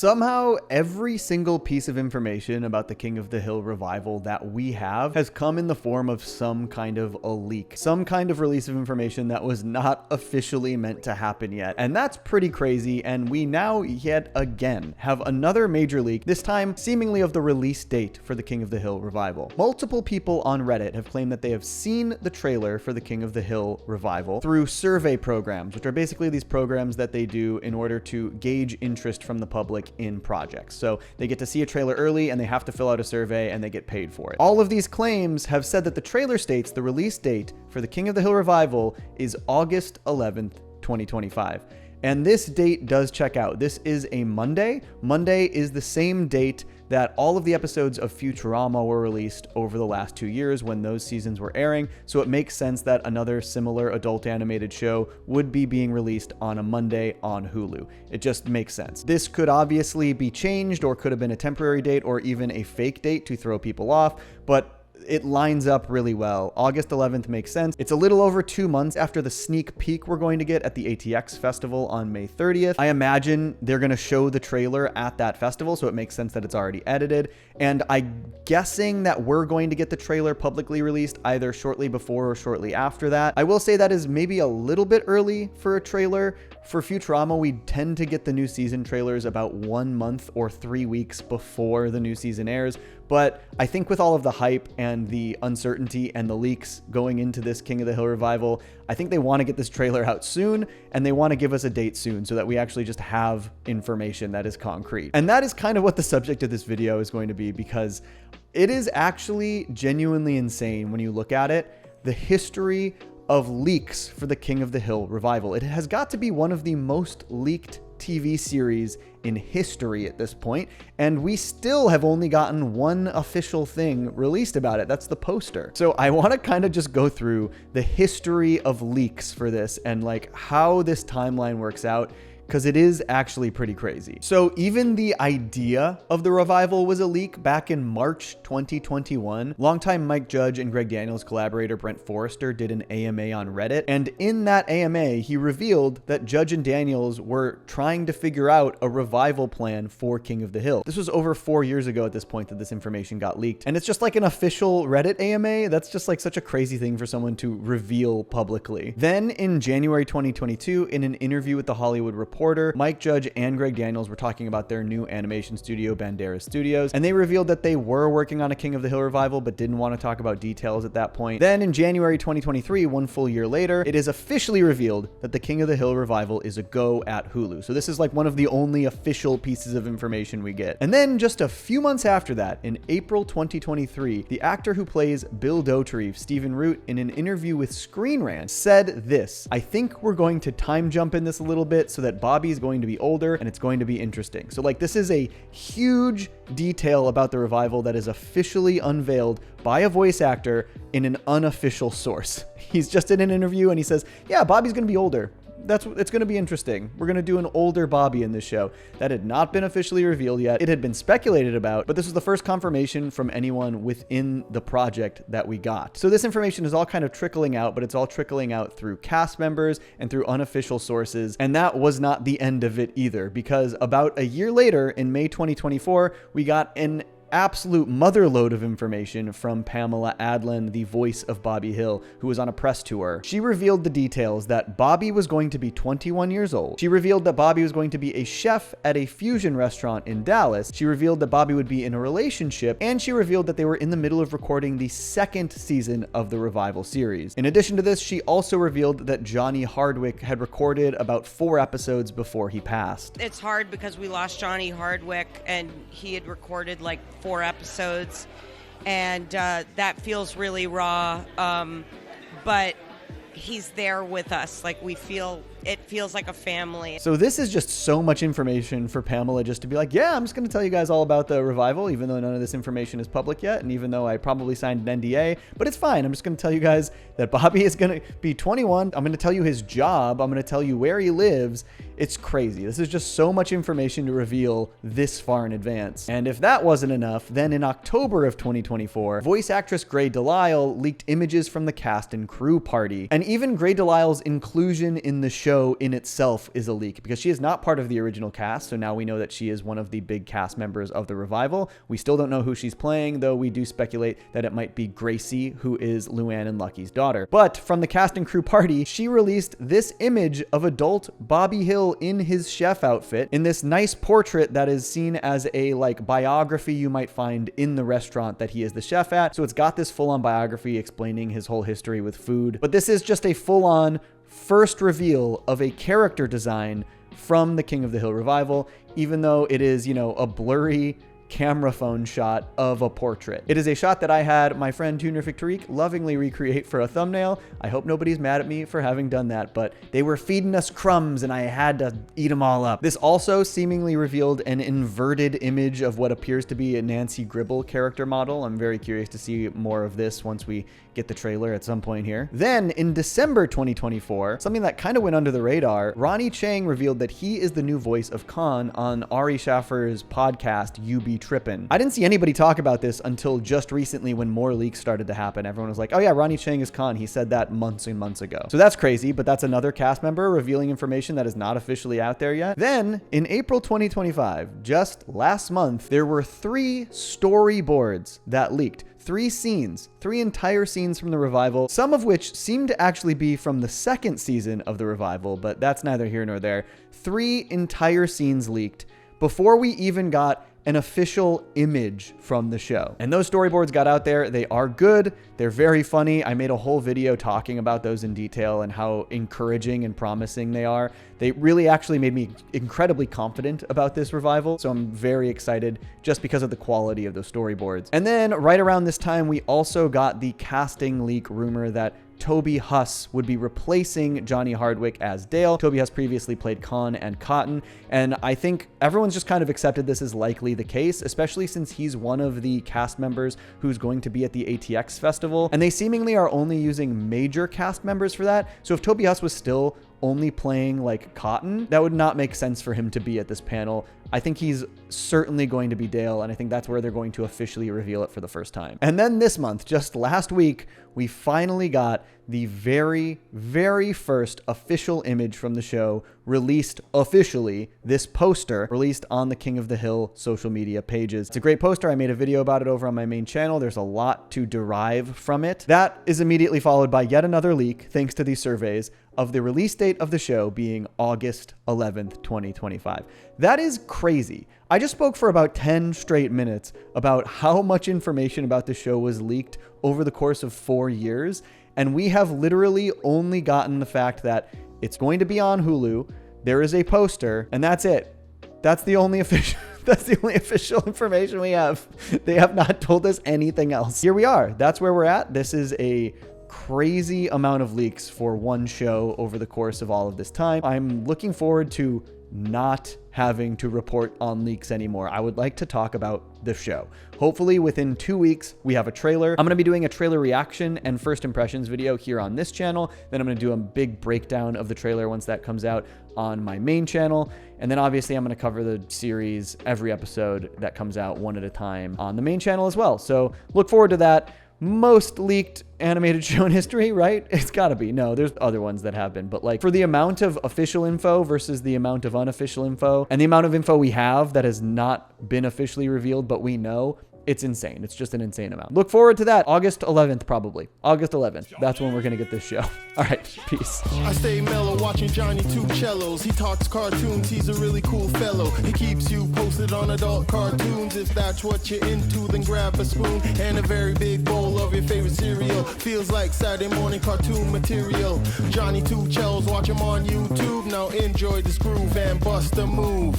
Somehow, every single piece of information about the King of the Hill revival that we have has come in the form of some kind of a leak, some kind of release of information that was not officially meant to happen yet. And that's pretty crazy. And we now yet again have another major leak, this time seemingly of the release date for the King of the Hill revival. Multiple people on Reddit have claimed that they have seen the trailer for the King of the Hill revival through survey programs, which are basically these programs that they do in order to gauge interest from the public in projects. So they get to see a trailer early and they have to fill out a survey and they get paid for it. All of these claims have said that the trailer states the release date for the King of the Hill revival is August 11th, 2025. And this date does check out. This is a Monday. Monday is the same date that all of the episodes of Futurama were released over the last 2 years when those seasons were airing. So it makes sense that another similar adult animated show would be being released on a Monday on Hulu. It just makes sense. This could obviously be changed or could have been a temporary date or even a fake date to throw people off, but it lines up really well. August 11th makes sense. It's a little over 2 months after the sneak peek we're going to get at the ATX festival on May 30th. I imagine they're going to show the trailer at that festival, so it makes sense that it's already edited. And I'm guessing that we're going to get the trailer publicly released either shortly before or shortly after that. I will say that is maybe a little bit early for a trailer. For Futurama, we tend to get the new season trailers about 1 month or 3 weeks before the new season airs. But I think with all of the hype and the uncertainty and the leaks going into this King of the Hill revival, I think they want to get this trailer out soon and they want to give us a date soon so that we actually just have information that is concrete. And that is kind of what the subject of this video is going to be, because it is actually genuinely insane when you look at it, the history of leaks for the King of the Hill revival. It has got to be one of the most leaked TV series in history at this point, and we still have only gotten one official thing released about it. That's the poster. So I want to kind of just go through the history of leaks for this and like how this timeline works out, because it is actually pretty crazy. So even the idea of the revival was a leak back in March 2021. Longtime Mike Judge and Greg Daniels collaborator Brent Forrester did an AMA on Reddit. And in that AMA, he revealed that Judge and Daniels were trying to figure out a revival plan for King of the Hill. This was over 4 years ago at this point that this information got leaked. And it's just like an official Reddit AMA. That's just like such a crazy thing for someone to reveal publicly. Then in January 2022, in an interview with The Hollywood Reporter, Mike Judge and Greg Daniels were talking about their new animation studio, Banderas Studios, and they revealed that they were working on a King of the Hill revival, but didn't want to talk about details at that point. Then in January 2023, 1 full year later, it is officially revealed that the King of the Hill revival is a go at Hulu. So this is like one of the only official pieces of information we get. And then just a few months after that, in April 2023, the actor who plays Bill Dauterive, Stephen Root, in an interview with Screen Rant, said this: "I think we're going to time jump in this a little bit so that Bobby is going to be older and it's going to be interesting." So like this is a huge detail about the revival that is officially unveiled by a voice actor in an unofficial source. He's just in an interview and he says, yeah, Bobby's going to be older. It's going to be interesting. We're going to do an older Bobby in this show. That had not been officially revealed yet. It had been speculated about, but this was the first confirmation from anyone within the project that we got. So this information is all kind of trickling out, but it's all trickling out through cast members and through unofficial sources. And that was not the end of it either, because about a year later, in May 2024, we got an absolute motherload of information from Pamela Adlon, the voice of Bobby Hill, who was on a press tour. She revealed the details that Bobby was going to be 21 years old. She revealed that Bobby was going to be a chef at a fusion restaurant in Dallas. She revealed that Bobby would be in a relationship, and she revealed that they were in the middle of recording the 2nd season of the revival series. In addition to this, she also revealed that Johnny Hardwick had recorded about 4 episodes before he passed. It's hard because we lost Johnny Hardwick and he had recorded like 4 episodes, and that feels really raw, but he's there with us. Like it feels like a family. So this is just so much information for Pamela just to be like, yeah, I'm just going to tell you guys all about the revival, even though none of this information is public yet, and even though I probably signed an NDA, but it's fine. I'm just going to tell you guys that Bobby is going to be 21. I'm going to tell you his job. I'm going to tell you where he lives. It's crazy. This is just so much information to reveal this far in advance. And if that wasn't enough, then in October of 2024, voice actress Grey DeLisle leaked images from the cast and crew party. And even Grey DeLisle's inclusion in the show show in itself is a leak, because she is not part of the original cast. So now we know that she is one of the big cast members of the revival. We still don't know who she's playing, though we do speculate that it might be Gracie, who is Luann and Lucky's daughter. But from the cast and crew party, she released this image of adult Bobby Hill in his chef outfit in this nice portrait that is seen as a like biography you might find in the restaurant that he is the chef at. So it's got this full-on biography explaining his whole history with food. But this is just a full-on first reveal of a character design from the King of the Hill revival, even though it is, you know, a blurry camera phone shot of a portrait. It is a shot that I had my friend Tuner Victorique lovingly recreate for a thumbnail. I hope nobody's mad at me for having done that, but they were feeding us crumbs and I had to eat them all up. This also seemingly revealed an inverted image of what appears to be a Nancy Gribble character model. I'm very curious to see more of this once we get the trailer at some point here. Then in December 2024, something that kind of went under the radar, Ronnie Chang revealed that he is the new voice of Khan on Ari Schaffer's podcast, You Be Trippin'. I didn't see anybody talk about this until just recently when more leaks started to happen. Everyone was like, oh yeah, Ronnie Chang is Khan. He said that months and months ago. So that's crazy, but that's another cast member revealing information that is not officially out there yet. Then in April 2025, just last month, there were 3 storyboards that leaked. 3 scenes, 3 entire scenes from the revival, some of which seem to actually be from the second season of the revival, but that's neither here nor there. 3 entire scenes leaked before we even got an official image from the show. And those storyboards got out there. They are good. They're very funny. I made a whole video talking about those in detail and how encouraging and promising they are. They really actually made me incredibly confident about this revival. So I'm very excited just because of the quality of those storyboards. And then right around this time, we also got the casting leak rumor that Toby Huss would be replacing Johnny Hardwick as Dale. Toby Huss previously played Khan and Cotton, and I think everyone's just kind of accepted this as likely the case, especially since he's one of the cast members who's going to be at the ATX festival, and they seemingly are only using major cast members for that. So if Toby Huss was still only playing like Cotton, that would not make sense for him to be at this panel. I think he's certainly going to be Dale, and I think that's where they're going to officially reveal it for the first time. And then this month, just last week, we finally got the very, very first official image from the show released officially, this poster released on the King of the Hill social media pages. It's a great poster. I made a video about it over on my main channel. There's a lot to derive from it. That is immediately followed by yet another leak, thanks to these surveys, of the release date of the show being August 11th, 2025. That is crazy. I just spoke for about 10 straight minutes about how much information about the show was leaked over the course of 4 years, and we have literally only gotten the fact that it's going to be on Hulu, there is a poster, and that's it. That's the only official information we have. They have not told us anything else. Here we are. That's where we're at. This is a crazy amount of leaks for one show over the course of all of this time. I'm looking forward to not having to report on leaks anymore. I would like to talk about the show. Hopefully within 2 weeks, we have a trailer. I'm going to be doing a trailer reaction and first impressions video here on this channel. Then I'm going to do a big breakdown of the trailer once that comes out on my main channel. And then obviously I'm going to cover the series, every episode that comes out one at a time on the main channel as well. So look forward to that. Most leaked animated show in history, right? It's gotta be. No, there's other ones that have been, but like for the amount of official info versus the amount of unofficial info and the amount of info we have that has not been officially revealed, but we know, it's insane. It's just an insane amount. Look forward to that. August 11th, probably. August 11th. That's when we're going to get this show. All right. Peace. I stay mellow watching Johnny Two Cellos. He talks cartoons. He's a really cool fellow. He keeps you posted on adult cartoons. If that's what you're into, then grab a spoon and a very big bowl of your favorite cereal. Feels like Saturday morning cartoon material. Johnny Two Cellos. Watch him on YouTube. Now enjoy this groove and bust a move.